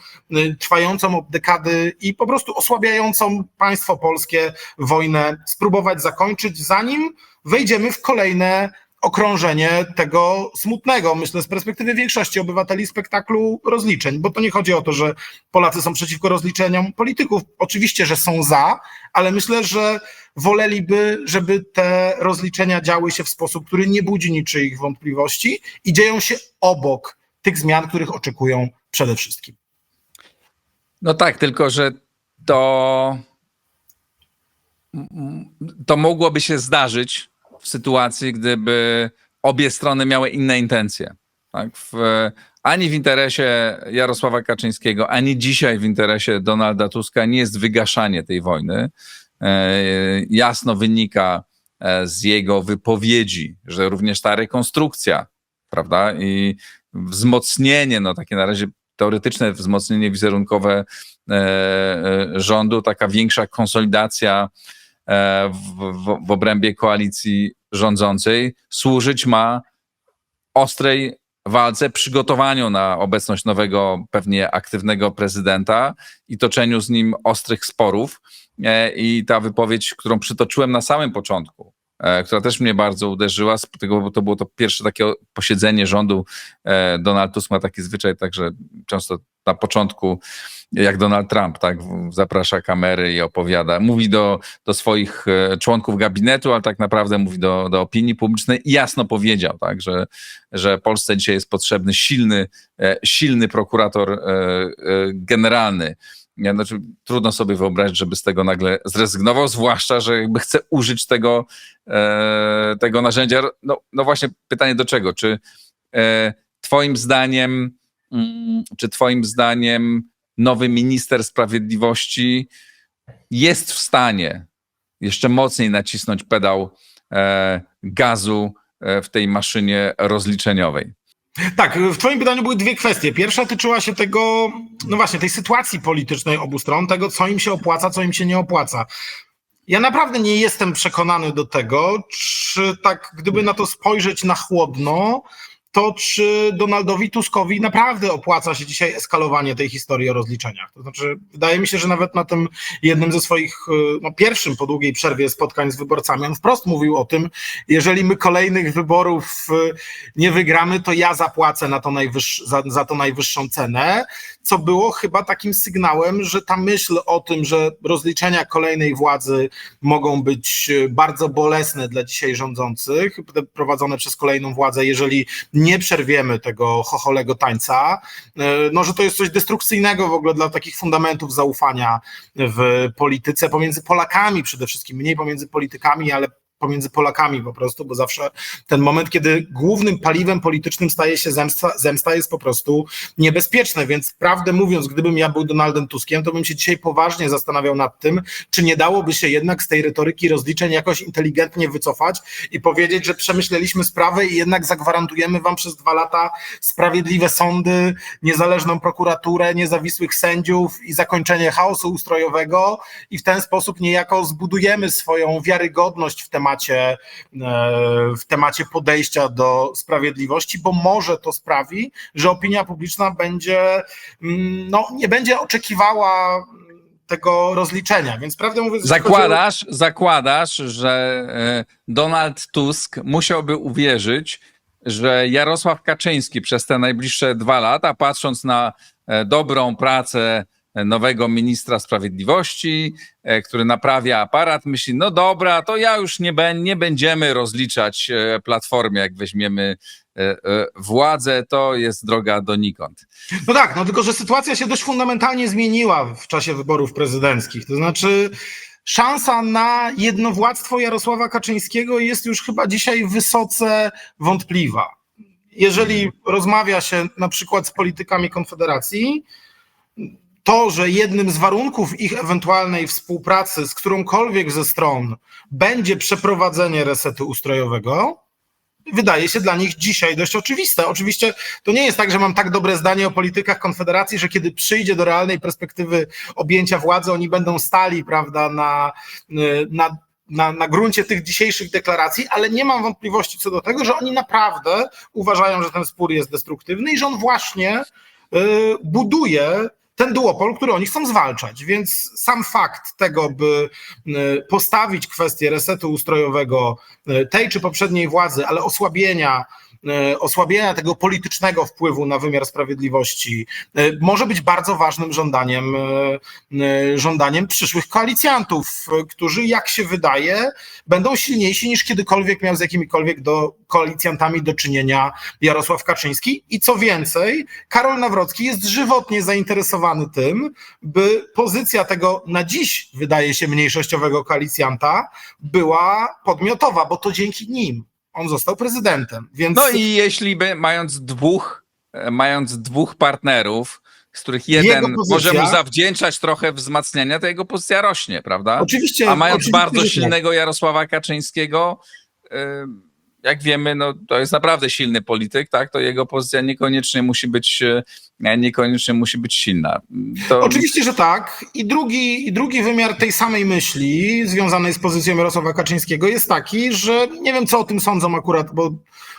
trwającą od dekady i po prostu osłabiającą państwo polskie wojnę spróbować zakończyć, zanim wejdziemy w kolejne okrążenie tego smutnego, myślę, z perspektywy większości obywateli spektaklu rozliczeń, bo to nie chodzi o to, że Polacy są przeciwko rozliczeniom polityków. Oczywiście, że są za, ale myślę, że woleliby, żeby te rozliczenia działy się w sposób, który nie budzi niczyich wątpliwości i dzieją się obok tych zmian, których oczekują przede wszystkim. No tak, tylko że to mogłoby się zdarzyć w sytuacji, gdyby obie strony miały inne intencje. Tak? Ani w interesie Jarosława Kaczyńskiego, ani dzisiaj w interesie Donalda Tuska nie jest wygaszanie tej wojny. Jasno wynika z jego wypowiedzi, że również ta rekonstrukcja, prawda, i wzmocnienie, no takie na razie teoretyczne wzmocnienie wizerunkowe rządu, taka większa konsolidacja w obrębie koalicji rządzącej służyć ma ostrej walce, przygotowaniu na obecność nowego, pewnie aktywnego prezydenta i toczeniu z nim ostrych sporów. I ta wypowiedź, którą przytoczyłem na samym początku, która też mnie bardzo uderzyła, bo to było to pierwsze takie posiedzenie rządu. Donald Tusk ma taki zwyczaj, także często na początku, jak Donald Trump, tak, zaprasza kamery i opowiada, mówi do swoich członków gabinetu, ale tak naprawdę mówi do opinii publicznej i jasno powiedział, tak, że Polsce dzisiaj jest potrzebny silny prokurator generalny. Znaczy, trudno sobie wyobrazić, żeby z tego nagle zrezygnował, zwłaszcza, że jakby chce użyć tego narzędzia. No właśnie pytanie do czego? Czy twoim zdaniem nowy minister sprawiedliwości jest w stanie jeszcze mocniej nacisnąć pedał gazu w tej maszynie rozliczeniowej? Tak, w twoim pytaniu były 2 kwestie. Pierwsza tyczyła się tego, no właśnie, tej sytuacji politycznej obu stron, tego, co im się opłaca, co im się nie opłaca. Ja naprawdę nie jestem przekonany do tego, czy tak, gdyby na to spojrzeć na chłodno, to czy Donaldowi Tuskowi naprawdę opłaca się dzisiaj eskalowanie tej historii o rozliczeniach. To znaczy, wydaje mi się, że nawet na tym jednym ze swoich, pierwszym po długiej przerwie spotkań z wyborcami, on wprost mówił o tym, jeżeli my kolejnych wyborów nie wygramy, to ja zapłacę za to najwyższą cenę, co było chyba takim sygnałem, że ta myśl o tym, że rozliczenia kolejnej władzy mogą być bardzo bolesne dla dzisiaj rządzących, prowadzone przez kolejną władzę, jeżeli nie przerwiemy tego chocholego tańca, no, że to jest coś destrukcyjnego w ogóle dla takich fundamentów zaufania w polityce pomiędzy Polakami przede wszystkim, mniej pomiędzy politykami, ale pomiędzy Polakami po prostu, bo zawsze ten moment, kiedy głównym paliwem politycznym staje się zemsta jest po prostu niebezpieczne, więc prawdę mówiąc, gdybym ja był Donaldem Tuskiem, to bym się dzisiaj poważnie zastanawiał nad tym, czy nie dałoby się jednak z tej retoryki rozliczeń jakoś inteligentnie wycofać i powiedzieć, że przemyśleliśmy sprawę i jednak zagwarantujemy wam przez 2 lata sprawiedliwe sądy, niezależną prokuraturę, niezawisłych sędziów i zakończenie chaosu ustrojowego i w ten sposób niejako zbudujemy swoją wiarygodność w temacie podejścia do sprawiedliwości, bo może to sprawi, że opinia publiczna nie będzie oczekiwała tego rozliczenia, więc prawdę mówiąc... Zakładasz, że Donald Tusk musiałby uwierzyć, że Jarosław Kaczyński przez te najbliższe 2 lata, patrząc na dobrą pracę nowego ministra sprawiedliwości, który naprawia aparat, myśli, no dobra, to ja już nie będziemy rozliczać Platformie, jak weźmiemy władzę, to jest droga donikąd. No tak, no tylko że sytuacja się dość fundamentalnie zmieniła w czasie wyborów prezydenckich. To znaczy szansa na jednowładztwo Jarosława Kaczyńskiego jest już chyba dzisiaj wysoce wątpliwa. Jeżeli rozmawia się na przykład z politykami Konfederacji, to, że jednym z warunków ich ewentualnej współpracy z którąkolwiek ze stron będzie przeprowadzenie resetu ustrojowego, wydaje się dla nich dzisiaj dość oczywiste. Oczywiście to nie jest tak, że mam tak dobre zdanie o politykach Konfederacji, że kiedy przyjdzie do realnej perspektywy objęcia władzy, oni będą stali, prawda, na gruncie tych dzisiejszych deklaracji, ale nie mam wątpliwości co do tego, że oni naprawdę uważają, że ten spór jest destruktywny i że on właśnie buduje ten duopol, który oni chcą zwalczać. Więc sam fakt tego, by postawić kwestię resetu ustrojowego tej czy poprzedniej władzy, ale osłabienia tego politycznego wpływu na wymiar sprawiedliwości może być bardzo ważnym żądaniem przyszłych koalicjantów, którzy, jak się wydaje, będą silniejsi niż kiedykolwiek miał z jakimikolwiek koalicjantami do czynienia Jarosław Kaczyński. I co więcej, Karol Nawrocki jest żywotnie zainteresowany tym, by pozycja tego na dziś, wydaje się, mniejszościowego koalicjanta była podmiotowa, bo to dzięki nim on został prezydentem. Więc... No i jeśli mając dwóch partnerów, z których jeden może mu zawdzięczać trochę wzmacniania, to jego pozycja rośnie, prawda? Oczywiście. A mając bardzo silnego Jarosława Kaczyńskiego, jak wiemy, no to jest naprawdę silny polityk, tak? To jego pozycja niekoniecznie musi być silna. Oczywiście, że tak. I drugi wymiar tej samej myśli związanej z pozycją Jarosława Kaczyńskiego jest taki, że nie wiem, co o tym sądzą akurat, bo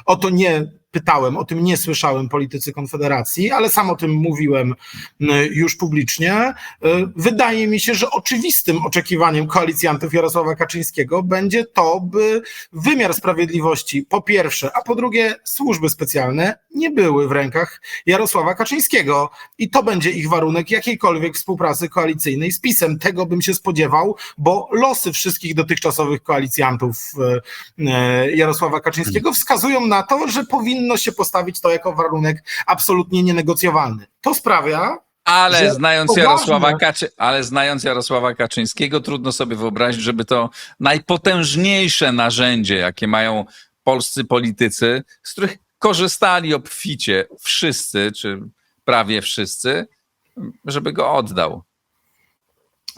o to nie pytałem, o tym nie słyszałem politycy Konfederacji, ale sam o tym mówiłem już publicznie. Wydaje mi się, że oczywistym oczekiwaniem koalicjantów Jarosława Kaczyńskiego będzie to, by wymiar sprawiedliwości po pierwsze, a po drugie służby specjalne nie były w rękach Jarosława Kaczyńskiego i to będzie ich warunek jakiejkolwiek współpracy koalicyjnej z PiS-em. Tego bym się spodziewał, bo losy wszystkich dotychczasowych koalicjantów Jarosława Kaczyńskiego wskazują na to, że powinno się postawić to jako warunek absolutnie nienegocjowalny. To sprawia, ale znając Jarosława Kaczyńskiego, trudno sobie wyobrazić, żeby to najpotężniejsze narzędzie, jakie mają polscy politycy, z których korzystali obficie wszyscy, czy prawie wszyscy, żeby go oddał.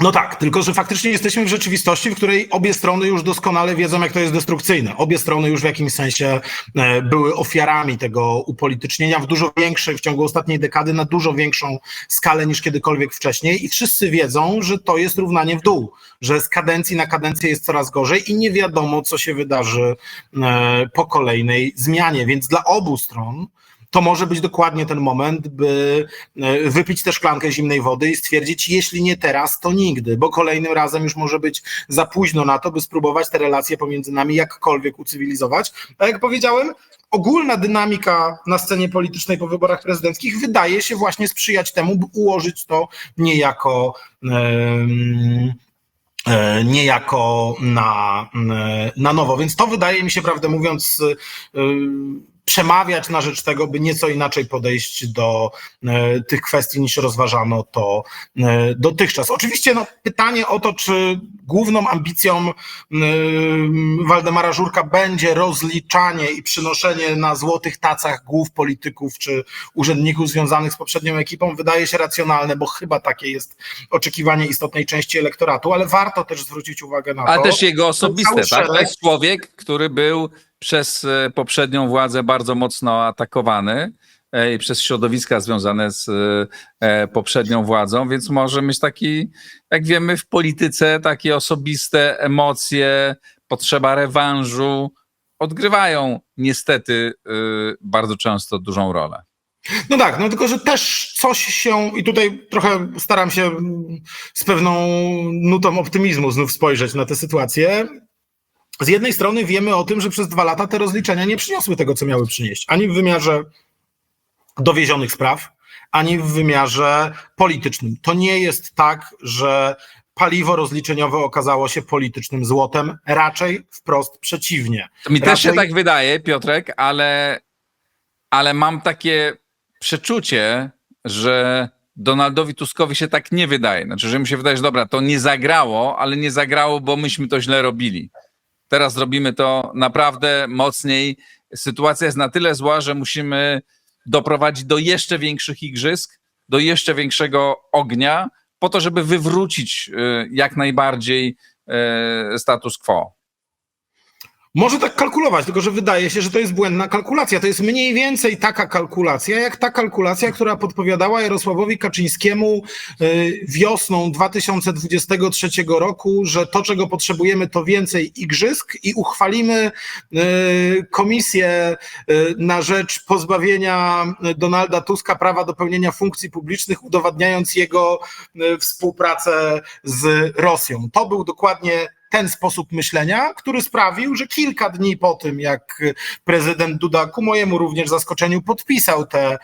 No tak, tylko że faktycznie jesteśmy w rzeczywistości, w której obie strony już doskonale wiedzą, jak to jest destrukcyjne. Obie strony już w jakimś sensie były ofiarami tego upolitycznienia w dużo większej, w ciągu ostatniej dekady, na dużo większą skalę niż kiedykolwiek wcześniej i wszyscy wiedzą, że to jest równanie w dół, że z kadencji na kadencję jest coraz gorzej i nie wiadomo, co się wydarzy po kolejnej zmianie, więc dla obu stron to może być dokładnie ten moment, by wypić tę szklankę zimnej wody i stwierdzić, jeśli nie teraz, to nigdy, bo kolejnym razem już może być za późno na to, by spróbować te relacje pomiędzy nami jakkolwiek ucywilizować. A jak powiedziałem, ogólna dynamika na scenie politycznej po wyborach prezydenckich wydaje się właśnie sprzyjać temu, by ułożyć to niejako na nowo. Więc to wydaje mi się, prawdę mówiąc, przemawiać na rzecz tego, by nieco inaczej podejść do tych kwestii niż rozważano to dotychczas. Oczywiście pytanie o to, czy główną ambicją Waldemara Żurka będzie rozliczanie i przynoszenie na złotych tacach głów polityków czy urzędników związanych z poprzednią ekipą, wydaje się racjonalne, bo chyba takie jest oczekiwanie istotnej części elektoratu, ale warto też zwrócić uwagę na to. Ale też jego osobiste, tak? To jest człowiek, który był przez poprzednią władzę bardzo mocno atakowany i przez środowiska związane z poprzednią władzą, więc może mieć taki, jak wiemy w polityce, takie osobiste emocje, potrzeba rewanżu odgrywają niestety bardzo często dużą rolę. No tak, no tylko, że też coś się, i tutaj trochę staram się z pewną nutą optymizmu znów spojrzeć na tę sytuację. Z jednej strony wiemy o tym, że przez 2 lata te rozliczenia nie przyniosły tego, co miały przynieść. Ani w wymiarze dowiezionych spraw, ani w wymiarze politycznym. To nie jest tak, że paliwo rozliczeniowe okazało się politycznym złotem. Raczej wprost przeciwnie. To mi też się tak wydaje, Piotrek, ale ale mam takie przeczucie, że Donaldowi Tuskowi się tak nie wydaje. Znaczy, że mi się wydaje, że dobra, to nie zagrało, ale nie zagrało, bo myśmy to źle robili. Teraz robimy to naprawdę mocniej. Sytuacja jest na tyle zła, że musimy doprowadzić do jeszcze większych igrzysk, do jeszcze większego ognia, po to, żeby wywrócić jak najbardziej status quo. Może tak kalkulować, tylko że wydaje się, że to jest błędna kalkulacja. To jest mniej więcej taka kalkulacja, jak ta kalkulacja, która podpowiadała Jarosławowi Kaczyńskiemu wiosną 2023 roku, że to, czego potrzebujemy, to więcej igrzysk i uchwalimy komisję na rzecz pozbawienia Donalda Tuska prawa do pełnienia funkcji publicznych, udowadniając jego współpracę z Rosją. To był dokładnie ten sposób myślenia, który sprawił, że kilka dni po tym, jak prezydent Duda ku mojemu również zaskoczeniu podpisał tę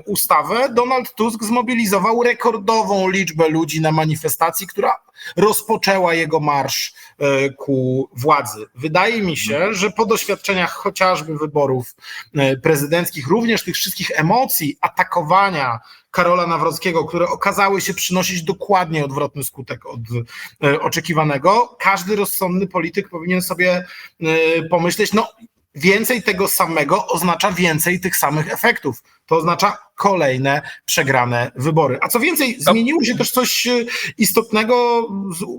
ustawę, Donald Tusk zmobilizował rekordową liczbę ludzi na manifestacji, która rozpoczęła jego marsz ku władzy. Wydaje mi się, że po doświadczeniach chociażby wyborów prezydenckich, również tych wszystkich emocji, atakowania Karola Nawrockiego, które okazały się przynosić dokładnie odwrotny skutek od oczekiwanego, każdy rozsądny polityk powinien sobie pomyśleć, no więcej tego samego oznacza więcej tych samych efektów. To oznacza kolejne przegrane wybory. A co więcej, zmieniło się też coś istotnego,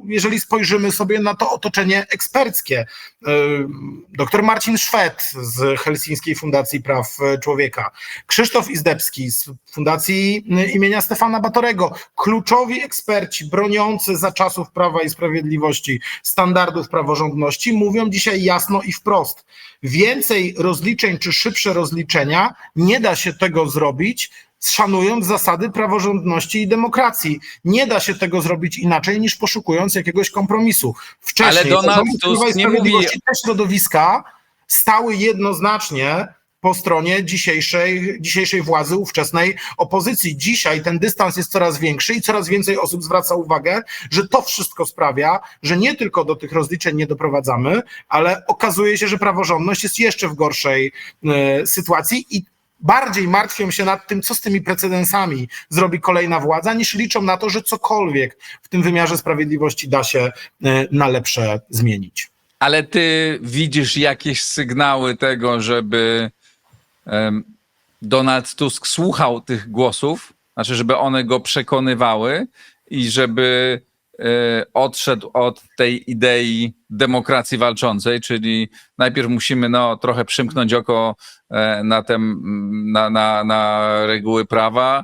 jeżeli spojrzymy sobie na to otoczenie eksperckie. Doktor Marcin Szwed z Helsińskiej Fundacji Praw Człowieka, Krzysztof Izdebski z Fundacji imienia Stefana Batorego, kluczowi eksperci broniący za czasów Prawa i Sprawiedliwości standardów praworządności mówią dzisiaj jasno i wprost. Więcej rozliczeń czy szybsze rozliczenia nie da się tego zrobić, szanując zasady praworządności i demokracji. Nie da się tego zrobić inaczej niż poszukując jakiegoś kompromisu. Wcześniej ale Donald Tusk nie mówi... te środowiska stały jednoznacznie po stronie dzisiejszej władzy ówczesnej opozycji. Dzisiaj ten dystans jest coraz większy i coraz więcej osób zwraca uwagę, że to wszystko sprawia, że nie tylko do tych rozliczeń nie doprowadzamy, ale okazuje się, że praworządność jest jeszcze w gorszej sytuacji i bardziej martwią się nad tym, co z tymi precedensami zrobi kolejna władza, niż liczą na to, że cokolwiek w tym wymiarze sprawiedliwości da się na lepsze zmienić. Ale ty widzisz jakieś sygnały tego, żeby Donald Tusk słuchał tych głosów, znaczy żeby one go przekonywały i żeby odszedł od tej idei demokracji walczącej, czyli najpierw musimy trochę przymknąć oko na reguły prawa,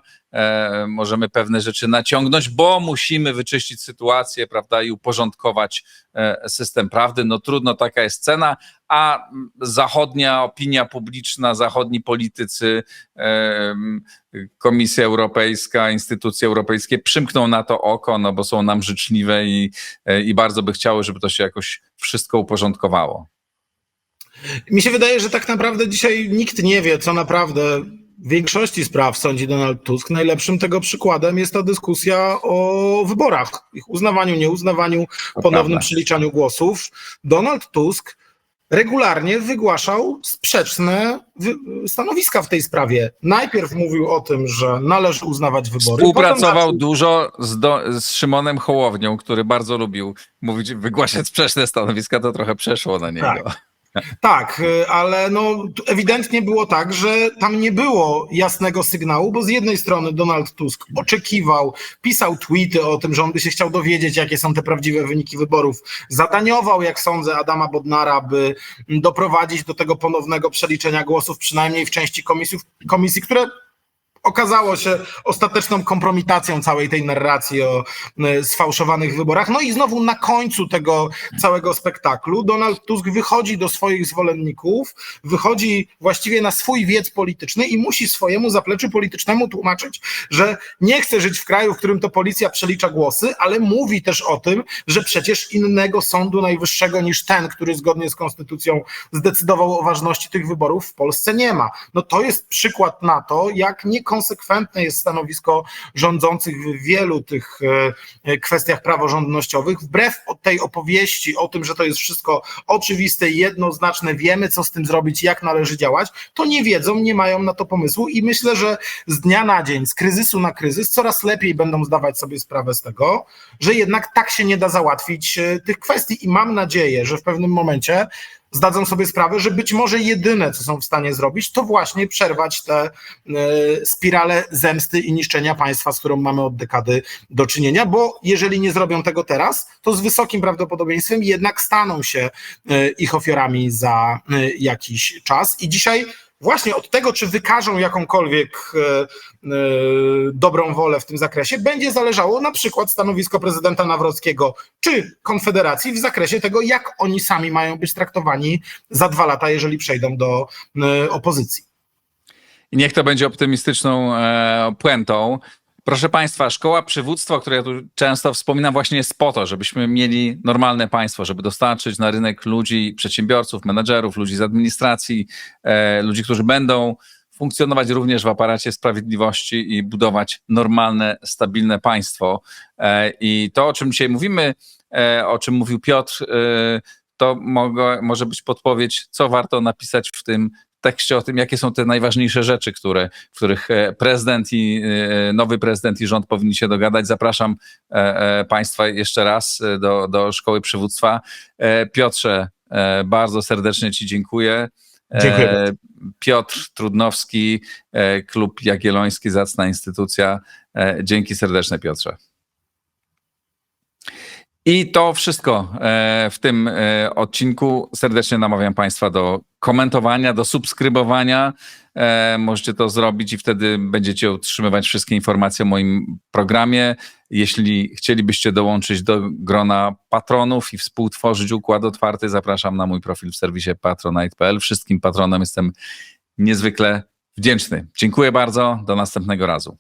możemy pewne rzeczy naciągnąć, bo musimy wyczyścić sytuację, prawda, i uporządkować system prawdy. No trudno, taka jest cena, a zachodnia opinia publiczna, zachodni politycy, Komisja Europejska, instytucje europejskie przymkną na to oko, no bo są nam życzliwe i bardzo by chciały, żeby to się jakoś wszystko uporządkowało. Mi się wydaje, że tak naprawdę dzisiaj nikt nie wie, co naprawdę w większości spraw sądzi Donald Tusk. Najlepszym tego przykładem jest ta dyskusja o wyborach, ich uznawaniu, nieuznawaniu, ponownym przeliczaniu głosów. Donald Tusk regularnie wygłaszał sprzeczne stanowiska w tej sprawie. Najpierw mówił o tym, że należy uznawać wybory. Współpracował dużo z Szymonem Hołownią, który bardzo lubił wygłaszać sprzeczne stanowiska, to trochę przeszło na niego. Tak, ale ewidentnie było tak, że tam nie było jasnego sygnału, bo z jednej strony Donald Tusk oczekiwał, pisał tweety o tym, że on by się chciał dowiedzieć, jakie są te prawdziwe wyniki wyborów. Zadaniował, jak sądzę, Adama Bodnara, by doprowadzić do tego ponownego przeliczenia głosów, przynajmniej w części komisji, które okazało się ostateczną kompromitacją całej tej narracji o sfałszowanych wyborach. No i znowu na końcu tego całego spektaklu Donald Tusk wychodzi do swoich zwolenników, wychodzi właściwie na swój wiec polityczny i musi swojemu zapleczu politycznemu tłumaczyć, że nie chce żyć w kraju, w którym to policja przelicza głosy, ale mówi też o tym, że przecież innego Sądu Najwyższego niż ten, który zgodnie z konstytucją zdecydował o ważności tych wyborów, w Polsce nie ma. No to jest przykład na to, jak nie konsekwentne jest stanowisko rządzących w wielu tych kwestiach praworządnościowych, wbrew tej opowieści o tym, że to jest wszystko oczywiste i jednoznaczne, wiemy, co z tym zrobić, jak należy działać, to nie wiedzą, nie mają na to pomysłu i myślę, że z dnia na dzień, z kryzysu na kryzys coraz lepiej będą zdawać sobie sprawę z tego, że jednak tak się nie da załatwić tych kwestii i mam nadzieję, że w pewnym momencie zdadzą sobie sprawę, że być może jedyne, co są w stanie zrobić, to właśnie przerwać tę spiralę zemsty i niszczenia państwa, z którą mamy od dekady do czynienia, bo jeżeli nie zrobią tego teraz, to z wysokim prawdopodobieństwem jednak staną się ich ofiarami za jakiś czas. I dzisiaj właśnie od tego, czy wykażą jakąkolwiek dobrą wolę w tym zakresie, będzie zależało na przykład stanowisko prezydenta Nawrockiego czy Konfederacji w zakresie tego, jak oni sami mają być traktowani za 2 lata, jeżeli przejdą do opozycji. I niech to będzie optymistyczną puentą. Proszę Państwa, szkoła przywództwa, o której ja tu często wspominam, właśnie jest po to, żebyśmy mieli normalne państwo, żeby dostarczyć na rynek ludzi, przedsiębiorców, menedżerów, ludzi z administracji, ludzi, którzy będą funkcjonować również w aparacie sprawiedliwości i budować normalne, stabilne państwo. I to, o czym dzisiaj mówimy, o czym mówił Piotr, to może być podpowiedź, co warto napisać w tym tekście o tym, jakie są te najważniejsze rzeczy, w których nowy prezydent i rząd powinni się dogadać. Zapraszam Państwa jeszcze raz do Szkoły Przywództwa. Piotrze, bardzo serdecznie Ci dziękuję. Dziękuję bardzo. Piotr Trudnowski, Klub Jagielloński, zacna instytucja. Dzięki serdeczne, Piotrze. I to wszystko w tym odcinku. Serdecznie namawiam Państwa do komentowania, do subskrybowania. Możecie to zrobić i wtedy będziecie otrzymywać wszystkie informacje o moim programie. Jeśli chcielibyście dołączyć do grona patronów i współtworzyć Układ Otwarty, zapraszam na mój profil w serwisie patronite.pl. Wszystkim patronom jestem niezwykle wdzięczny. Dziękuję bardzo. Do następnego razu.